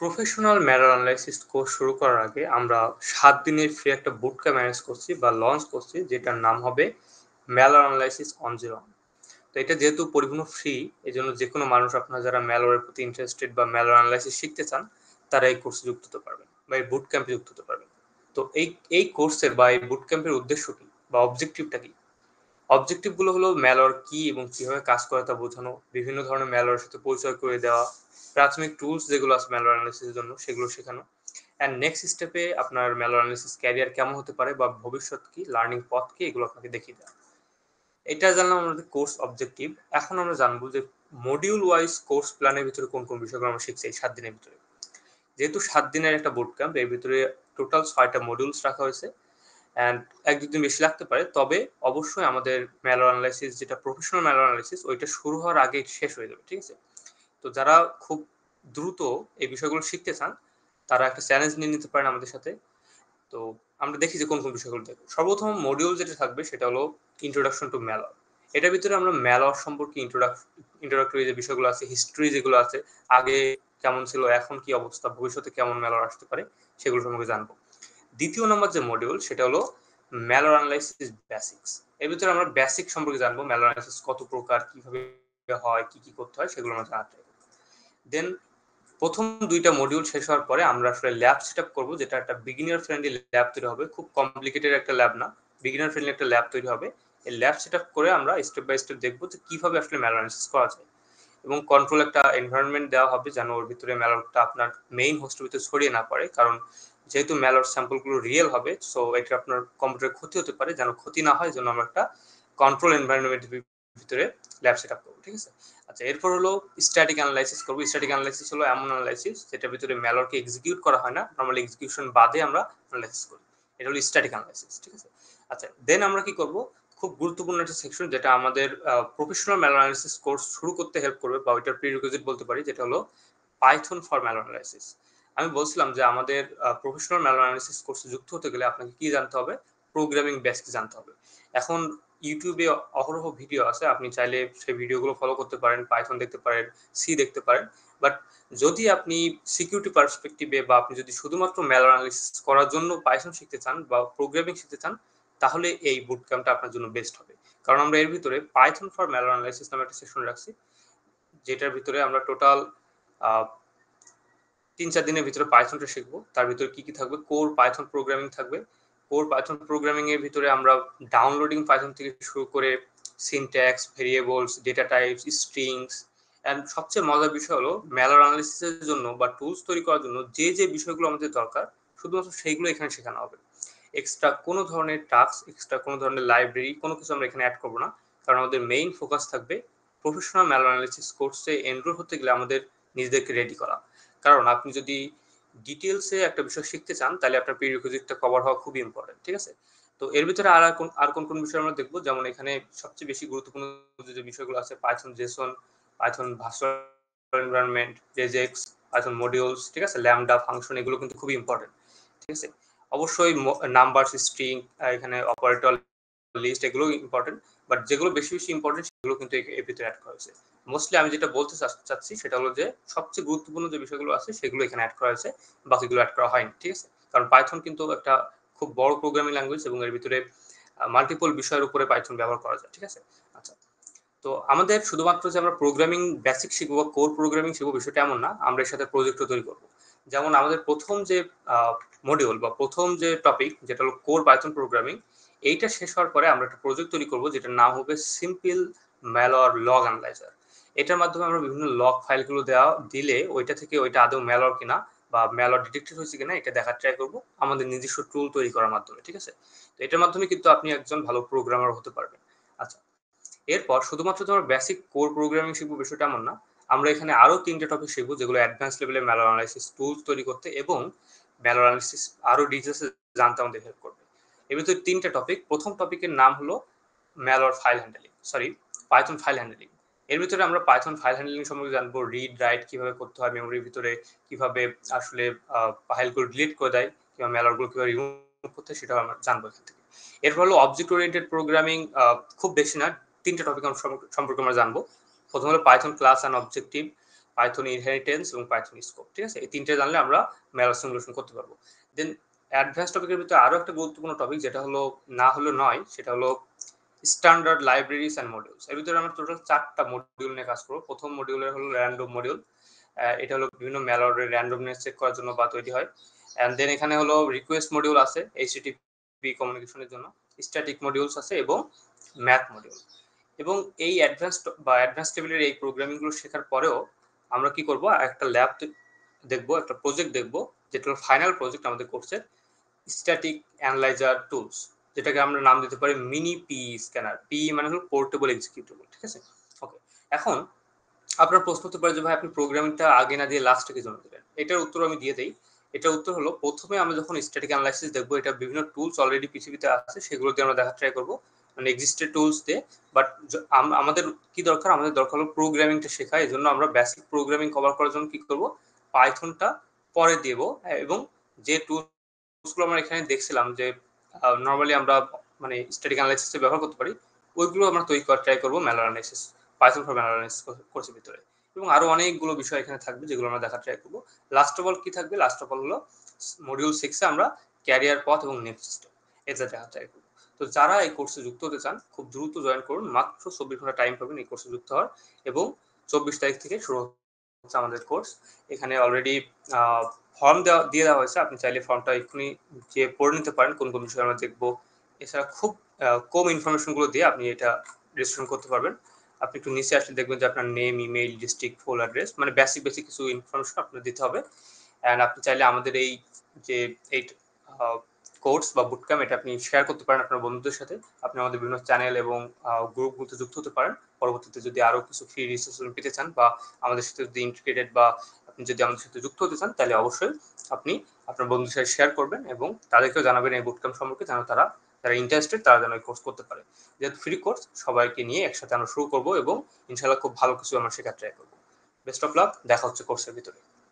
Professional malware analysis course শুরু করার আগে আমরা ৭ দিনের ফ্রি একটা বুট ক্যাম্প ম্যানেজ করছি বা লঞ্চ করছি, যেটার নাম হবে ম্যালওয়্যার অ্যানালাইসিস অন জিরো। তো এটা যেহেতু পরিপূর্ণ ফ্রি, এজন্য যেকোনো মানুষ, আপনারা যারা ম্যালওয়্যারের প্রতি ইন্টারেস্টেড বা ম্যালওয়্যার অ্যানালাইসিস শিখতে চান, তারা এই কোর্সে যুক্ত হতে পারবেন বা এই বুট ক্যাম্পে যুক্ত হতে পারবেন। তো এই কোর্সের বা এই বুট ক্যাম্পের উদ্দেশ্য কি বা অবজেক্টিভটা কি? অবজেক্টিভ গুলো হলো ম্যালওয়্যার কি এবং কিভাবে কাজ করে তা বোঝানো, বিভিন্ন ধরনের ম্যালওয়্যারের সাথে পরিচয় করে দেওয়া, প্রাথমিক টুলস যেগুলো আছে ম্যালওয়্যার অ্যানালাইসিসের জন্য সেগুলো শেখানো, অ্যান্ড নেক্সট স্টেপে আপনার ম্যালওয়্যার অ্যানালাইসিস ক্যারিয়ার কেমন হতে পারে বা ভবিষ্যৎ কি, লার্নিং পথ কি, এগুলো আপনাকে দেখিয়ে দেওয়া। এটা জানলাম আমাদের কোর্স অবজেক্টিভ। এখন আমরা জানবো যে মডিউল ওয়াইজ কোর্স প্ল্যানের ভিতরে কোন কোন বিষয়গুলো আমরা শিখছি এই ৭ দিনের ভিতরে। যেহেতু ৭ দিনের একটা বুট ক্যাম্প, এর ভিতরে টোটাল ৬টা মডিউলস রাখা হয়েছে, অ্যান্ড ১-২ দিন বেশি লাগতে পারে। তবে অবশ্যই আমাদের ম্যালওয়্যার অ্যানালাইসিস, যেটা প্রফেশনাল ম্যালওয়্যার অ্যানালাইসিস, ওইটা শুরু হওয়ার আগে শেষ হয়ে যাবে, ঠিক আছে? তো যারা খুব দ্রুত এই বিষয়গুলো শিখতে চান, তারা একটা চ্যালেঞ্জ নিয়ে নিতে পারেন আমাদের সাথে। তো আমরা দেখি যে কোন কোন বিষয়গুলো থাকবে। সর্বপ্রথম মডিউল যেটা থাকবে সেটা হলো ইন্ট্রোডাকশন টু ম্যালওয়্যার। এটার ভিতরে আমরা ম্যালওয়্যার সম্পর্কে ইন্ট্রোডাক্টরি যে বিষয়গুলো আছে, হিস্ট্রি যেগুলো আছে, আগে কেমন ছিল, এখন কি অবস্থা, ভবিষ্যতে কেমন ম্যালওয়্যার আসতে পারে, সেগুলো সম্পর্কে জানবো। দ্বিতীয় নম্বর যে মডিউল সেটা হলো ম্যালওয়্যার অ্যানালাইসিস বেসিক্স। এর ভিতরে আমরা বেসিক সম্পর্কে জানবো, ম্যালওয়্যার অ্যানালাইসিস কত প্রকার, কিভাবে হয়, কি কি করতে হয়, সেগুলো আমরা জানতে হবে। দেন প্রথম ২টা মডিউল শেষ হওয়ার পরে আমরা আসলে ল্যাব সেটআপ করব, যেটা একটা বিগিনার ফ্রেন্ডলি ল্যাব তৈরি হবে। খুব কমপ্লিকেটেড একটা ল্যাব না, বিগিনার ফ্রেন্ডলি একটা ল্যাব তৈরি হবে। এই ল্যাব সেটআপ করে আমরা স্টেপ বাই স্টেপ দেখবো যে কিভাবে আসলে ম্যালওয়্যার অ্যানালাইসিস করা যায়, এবং কন্ট্রোল একটা এনভায়রনমেন্ট দেওয়া হবে যেন ওর ভিতরে ম্যালওয়্যারটা আপনার মেইন হোস্টের ভিতরে ছড়িয়ে না পড়ে। কারণ যেহেতু ম্যালওয়্যার স্যাম্পলগুলো রিয়েল হবে, সো এটা আপনার কম্পিউটারে ক্ষতি হতে পারে, যেন ক্ষতি না হয় জন্য আমরা একটা কন্ট্রোল এনভায়রনমেন্টের ভিতরে ল্যাব সেটআপ করবো, ঠিক আছে? আচ্ছা, এরপর হলো স্ট্যাটিক অ্যানালাইসিস করবো। স্ট্যাটিক অ্যানালাইসিস হলো এমন অ্যানালাইসিস যেটার ভিতরে ম্যালওয়্যারকে এক্সিকিউট করা হয় না, নরমালি এক্সিকিউশন বাদে আমরা অ্যানালাইসিস করি। এটা হলো স্ট্যাটিক অ্যানালাইসিস, ঠিক আছে? আচ্ছা, দেন আমরা কি করব, খুব গুরুত্বপূর্ণ একটা সেকশন যেটা আমাদের প্রফেশনাল ম্যালওয়্যার অ্যানালাইসিস কোর্স শুরু করতে হেল্প করবে, বা ওইটার প্রিরিকুইজিট বলতে পারি, যেটা হলো পাইথন ফর ম্যালওয়্যার অ্যানালাইসিস। আমি বলছিলাম যে আমাদের প্রফেশনাল ম্যালওয়্যার অ্যানালাইসিস কোর্সে যুক্ত হতে গেলে আপনাকে কি জানতে হবে? প্রোগ্রামিং বেসিক জানতে হবে। এখন ইউটিউবে অহরহ ভিডিও আছে, আপনি চাইলে সেই ভিডিওগুলো ফলো করতে পারেন, পাইথন দেখতে পারেন, সি দেখতে পারেন। বাট যদি আপনি সিকিউরিটি পার্সপেক্টিভে বা আপনি যদি শুধুমাত্র ম্যালওয়্যার অ্যানালাইসিস করার জন্য পাইথন শিখতে চান বা প্রোগ্রামিং শিখতে চান, তাহলে এই বুট ক্যাম্পটা আপনার জন্য বেস্ট হবে। কারণ আমরা এর ভিতরে পাইথন ফর ম্যালওয়্যার অ্যানালাইসিস নামে একটা সেকশন রাখছি, যেটার ভিতরে আমরা টোটাল ৩-৪ দিনের ভিতরে পাইথনটা শিখবো। তার ভিতরে কি কি থাকবে? কোর পাইথন প্রোগ্রামিং থাকবে। কোর পাইথন প্রোগ্রামিং এর ভিতরে আমরা ডাউনলোডিং পাইথন থেকে শুরু করে syntax, variables, data types, strings, and সবচেয়ে মজার বিষয় হলো ম্যালওয়্যার অ্যানালিসিসের জন্য বা টুলস তৈরি করার জন্য যে বিষয়গুলো আমাদের দরকার, শুধুমাত্র সেইগুলো এখানে শেখানো হবে। এক্সট্রা কোনো ধরনের টাস্ক, এক্সট্রা কোনো ধরনের লাইব্রেরি, কোনো কিছু আমরা এখানে অ্যাড করবো না। কারণ আমাদের মেইন ফোকাস থাকবে প্রফেশনাল ম্যালওয়্যার অ্যানালিসিস কোর্সে এনরোল হতে গেলে আমাদের নিজেদেরকে রেডি করা। কারণ আপনি যদি ডিটেলসে একটা বিষয় শিখতে চান, তাহলে আপনার প্রিরিকুইজিটটা কভার হওয়া খুবই ইম্পর্টেন্ট, ঠিক আছে? তো এর ভিতরে আর কোন বিষয় আমরা দেখবো, যেমন এখানে সবচেয়ে বেশি গুরুত্বপূর্ণ যে বিষয়গুলো আছে, Python JSON, Python virtual environment, regex, Python modules, ঠিক আছে, ল্যামডা ফাংশন, এগুলো কিন্তু খুবই ইম্পর্টেন্ট, ঠিক আছে? অবশ্যই নাম্বারস, স্ট্রিং, এখানে অপারেটর, লিস্ট, এগুলো ইম্পর্টেন্ট। বাট যেগুলো বেশি ইম্পর্টেন্ট সেগুলো কিন্তু এর ভিতরে অ্যাড করা হয়েছে। মোস্টলি আমি যেটা বলতে চাচ্ছি সেটা হলো যে সবচেয়ে গুরুত্বপূর্ণ যে বিষয়গুলো আছে সেগুলো এখানে অ্যাড করা হয়েছে, বাকিগুলো অ্যাড করা হয়নি, ঠিক আছে? কারণ পাইথন কিন্তু একটা খুব বড় প্রোগ্রামিং ল্যাঙ্গুয়েজ এবং এর ভিতরে মাল্টিপল বিষয়ের উপরে পাইথন ব্যবহার করা যায়, ঠিক আছে? আচ্ছা, তো আমাদের শুধুমাত্র যে আমরা প্রোগ্রামিং বেসিক শিখবো বা কোর প্রোগ্রামিং শিখবো, বিষয়টা এমন না। আমরা এর সাথে প্রজেক্টও তৈরি করবো। যেমন আমাদের প্রথম যে মডিউল বা প্রথম যে টপিক, যেটা হলো কোর পাইথন প্রোগ্রামিং, এইটা শেষ হওয়ার পরে আমরা একটা প্রজেক্ট তৈরি করবো যেটার নাম হবে সিম্পল ম্যালওয়্যার লগ অ্যানালাইজার। এটার মাধ্যমে আমরা বিভিন্ন লগ ফাইলগুলো দিলে ওইটা থেকে ওইটা আদৌ ম্যালওয়্যার কিনা বা ম্যালওয়্যার ডিটেক্টেড হয়েছে কিনা এটা দেখার ট্রাই করবো আমাদের নিজস্ব টুল তৈরি করার মাধ্যমে, ঠিক আছে? তো এটার মাধ্যমে কিন্তু আপনি একজন ভালো প্রোগ্রামার হতে পারবেন। আচ্ছা, এরপর শুধুমাত্র তোমার বেসিক কোর প্রোগ্রামিং শিখবো, বিষয়টা এমন না। আমরা এখানে আরো 3টে টপিক শিখবো, যেগুলো অ্যাডভান্স লেভেলের ম্যালওয়্যার অ্যানালাইসিস টুলস তৈরি করতে এবং ম্যালওয়্যার অ্যানালাইসিস আরো ডিটেইলসে জানতে আমাদের হেল্প করবে। এর ভিতরে 3টে টপিক। প্রথম টপিকের নাম হলো malware file handling, Python file handling. এর ভিতরে আমরা পাইথন ফাইল হ্যান্ডলিং সম্পর্কে জানবো, রিড রাইট কিভাবে করতে হয় মেমোরির ভিতরে, কিভাবে আসলে ফাইলগুলো ডিলিট করে দেয়, কিংবা ম্যালওয়্যারগুলো কিভাবে রিমুভ করতে হয়, সেটাও আমরা জানবো এখান থেকে। এরপর হলো অবজেক্ট ওরিয়েন্টেড প্রোগ্রামিং। খুব বেশি না, 3টে টপিক সম্পর্কে আমরা জানবো। প্রথম হলো Python class and objective, Python inheritance এবং পাইথন স্কোপ। ঠিক আছে, এই তিনটে জানলে আমরা ম্যালওয়্যার সিমুলেশন করতে পারবো। দেন অ্যাডভান্স টপিকের ভিতরে আরো একটা গুরুত্বপূর্ণ টপিক যেটা হলো না হলে নয়, সেটা হলো স্ট্যান্ডার্ড লাইব্রেরিজ অ্যান্ড মডিউলস। এর ভিতরে আমরা টোটাল 4টা মডিউল নিয়ে কাজ করবো। প্রথম মডিউলের হলো র্যান্ডম মডিউল। এটা হলো বিভিন্ন ম্যালওয়্যারের র্যান্ডমনেস চেক করার জন্য বা তৈরি হয়। এন্ড দেন এখানে হলো রিকোয়েস্ট মডিউল আছে এইচটিটিপি কমিউনিকেশনের জন্য, স্ট্যাটিক মডিউলস আছে এবং ম্যাথ মডিউল। এবং এই অ্যাডভান্স লেভেলের এই প্রোগ্রামিং গুলো শেখার পরেও আমরা কি করব, একটা ল্যাব দেখবো, একটা প্রজেক্ট দেখবো, যেটা হলো ফাইনাল প্রজেক্ট আমাদের কোর্সের, স্ট্যাটিক অ্যানালাইজার টুলস, যেটাকে আমরা নাম দিতে পারি মিনি পি স্ক্যানার। পি মানে হলো পোর্টেবল এক্সিকিউটেবল। ঠিক আছে, ওকে। এখন আপনার প্রশ্ন হতে পারে যে ভাই আপনি প্রোগ্রামিংটা আগে না দিয়ে লাস্টে কি জন্য দিলেন? এটার উত্তর আমি দিয়ে দেই। এটার উত্তর হলো, প্রথমে আমরা যখন স্ট্যাটিক অ্যানালাইসিস দেখবো, এটা বিভিন্ন টুলস অলরেডি পৃথিবীতে আছে, সেগুলো দিয়ে আমরা দেখার ট্রাই করবো, মানে এক্সিস্টেড টুলস দিয়ে। বাট আমাদের কি দরকার, আমাদের দরকার হলো প্রোগ্রামিংটা শেখা। এই জন্য আমরা বেসিক প্রোগ্রামিং কভার করার জন্য কি করবো, পাইথনটা পরে দেব। এবং যে টুলসগুলো আমরা এখানে দেখছিলাম যে নর্মালি আমরা মানে স্ট্যাটিক অ্যানালাইসিসে ব্যবহার করতে পারি, ওইগুলো আমরা তৈরি করার ট্রাই করবো malware analysis, Python for malware analysis কোর্সের ভিতরে। এবং আরো অনেকগুলো বিষয় এখানে থাকবে যেগুলো আমরা দেখার ট্রাই করবো। লাস্ট অফ অল কি থাকবে, লাস্ট অফ অল হলো মডিউল 6 এ আমরা ক্যারিয়ার পথ এবং নেক্সট সিস্টেম এটা দেখার ট্রাই করবো। তো যারা এই কোর্সে যুক্ত হতে চান, খুব দ্রুত জয়েন করুন। মাত্র 24 ঘন্টা টাইম পাবেন এই কোর্সে যুক্ত হওয়ার। এবং 24 তারিখ থেকে শুরু হচ্ছে আমাদের কোর্স। এখানে অলরেডি ফর্ম দিয়ে দেওয়া হয়েছে, আপনি চাইলে ফর্মটা এক্ষুনি যে পড়ে নিতে পারেন কোন কোন বিষয় আমরা দেখবো। এছাড়া খুব কম ইনফরমেশন গুলো দিয়ে আপনি এটা রেজিস্ট্রেশন করতে পারবেন। আপনি একটু নিচে আসলে দেখবেন যে আপনার name, email, district, full address, মানে বেসিক কিছু ইনফরমেশন আপনার দিতে হবে। অ্যান্ড আপনি চাইলে আমাদের এই যে এই কোর্স বা বুটক্যাম্প, এটা আপনি শেয়ার করতে পারেন আপনার বন্ধুদের সাথে। আপনি আমাদের বিভিন্ন চ্যানেল এবং গ্রুপগুলোতে যুক্ত হতে পারেন। পরবর্তীতে যদি আরো কিছু ফ্রি রিসোর্স পেতে চান বা আমাদের সাথে যদি ইন্টিগ্রেটেড বা আপনি যদি আমাদের সাথে যুক্ত হতে চান, তাহলে অবশ্যই আপনি আপনার বন্ধুদের সাথে শেয়ার করবেন এবং তাদেরকেও জানাবেন এই বুটক্যাম্প সম্পর্কে, যেন যারা ইন্টারেস্টেড তারা যেন এই কোর্স করতে পারে। যেহেতু ফ্রি কোর্স, সবাইকে নিয়ে একসাথে আমরা শুরু করবো এবং ইনশাল্লাহ খুব ভালো কিছু আমরা শেখার ট্রাই করবো। বেস্ট অফ লাক, দেখা হচ্ছে কোর্সের ভিতরে।